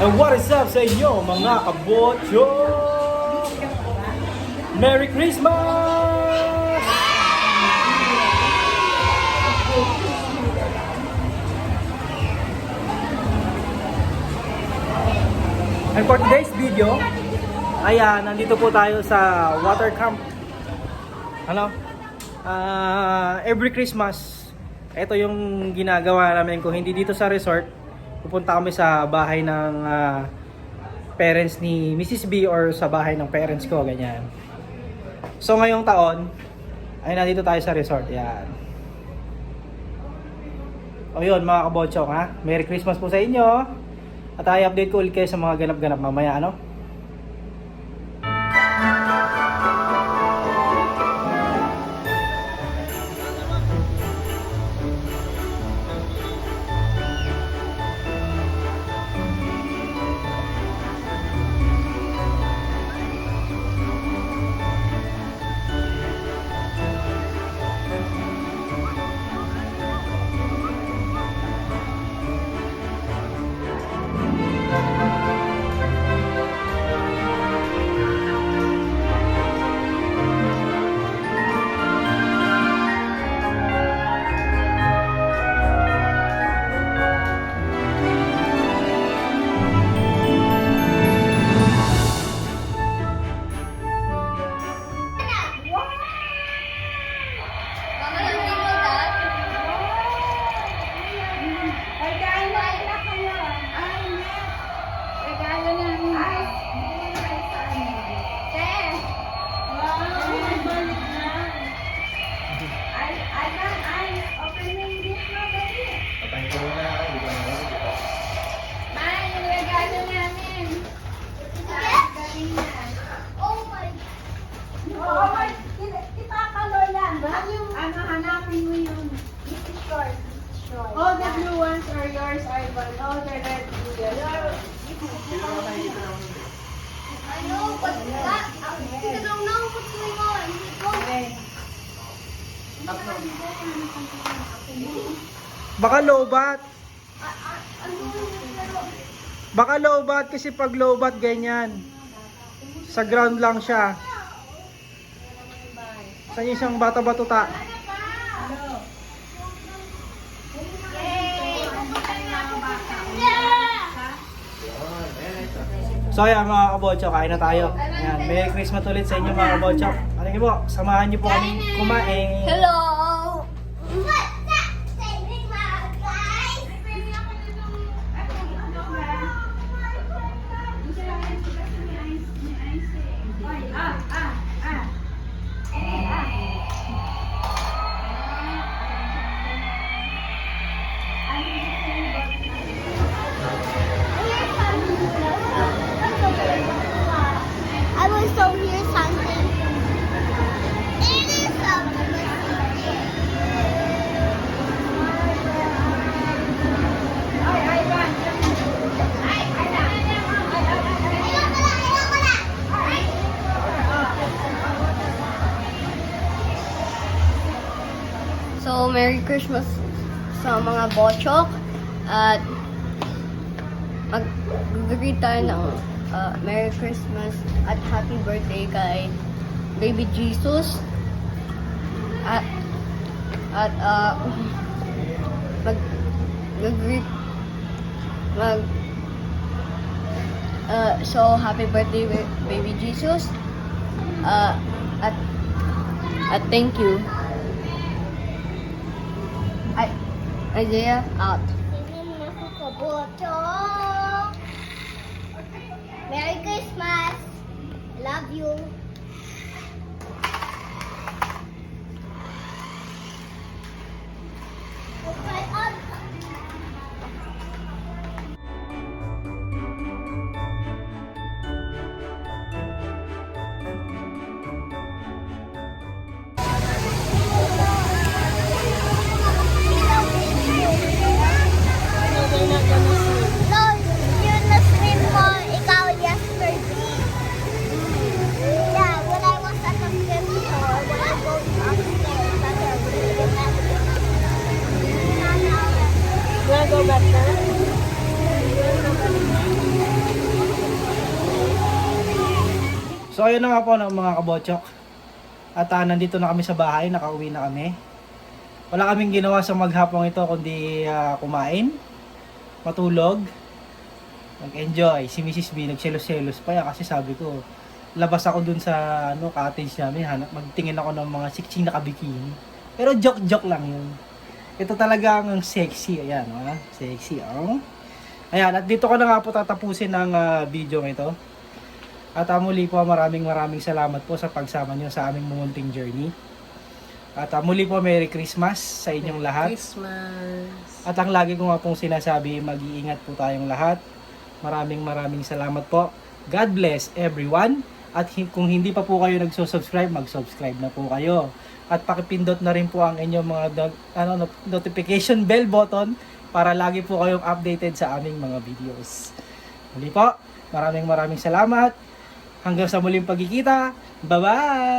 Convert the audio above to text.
So what is up sa inyo mga kabotyo? Merry Christmas! And for today's video, ayan, nandito po tayo sa water camp. Ano? Every Christmas, ito yung ginagawa namin. Kung hindi dito sa resort, pupunta kami sa bahay ng parents ni Mrs. B or sa bahay ng parents ko, ganyan. So ngayong taon, ay nandito tayo sa resort, yan. O yun mga kabotsong ha, Merry Christmas po sa inyo. At i-update ko ulit kayo sa mga ganap-ganap mamaya, ano? All the blue ones are yours, Ivan. All the red blue. I know, but that, I don't know what's going on. Okay. Baka lowbat. Baka lowbat kasi pag lowbat ganyan. Sa ground lang siya. Sa isang bata-batuta. So ayan mga kabotso, kain na tayo. Ayan, Merry Christmas ulit sa inyo mga kabotso. Ano po, samahan niyo po kami kumain. Hello! I was so hear something. It is something. So, Merry Christmas sa mga bochok at mag-greet tayo ng Merry Christmas at Happy Birthday kay Baby Jesus at mag-greet so Happy Birthday Baby Jesus at thank you. Isaiah out. Merry Christmas. Love you. No, yun na stream mo ikaw yesterday. ayun na nga po ng mga kabotsok. At nandito na kami sa bahay, nakauwi na kami. Wala kaming ginawa sa maghapong ito kundi kumain, matulog, mag-enjoy. Si Mrs. B nagselos-selos pa yan kasi sabi ko, labas ako dun sa cottage namin, magtingin ako ng mga siksing na kabikini. Pero joke-joke lang yun. Ito talaga ang sexy, ayan, sexy, Ayan, at dito ko na nga po tatapusin ang video ito. At muli po, maraming salamat po sa pagsama nyo sa aming mumunting journey. At muli po, Merry Christmas sa inyong lahat. Christmas. At ang lagi ko nga pong sinasabi, mag-iingat po tayong lahat. Maraming salamat po. God bless everyone. At kung hindi pa po kayo nagsusubscribe, mag-subscribe na po kayo. At pakipindot na rin po ang inyong mga notification bell button para lagi po kayong updated sa aming mga videos. Muli po, maraming salamat. Hanggang sa muling pagkikita. Bye-bye!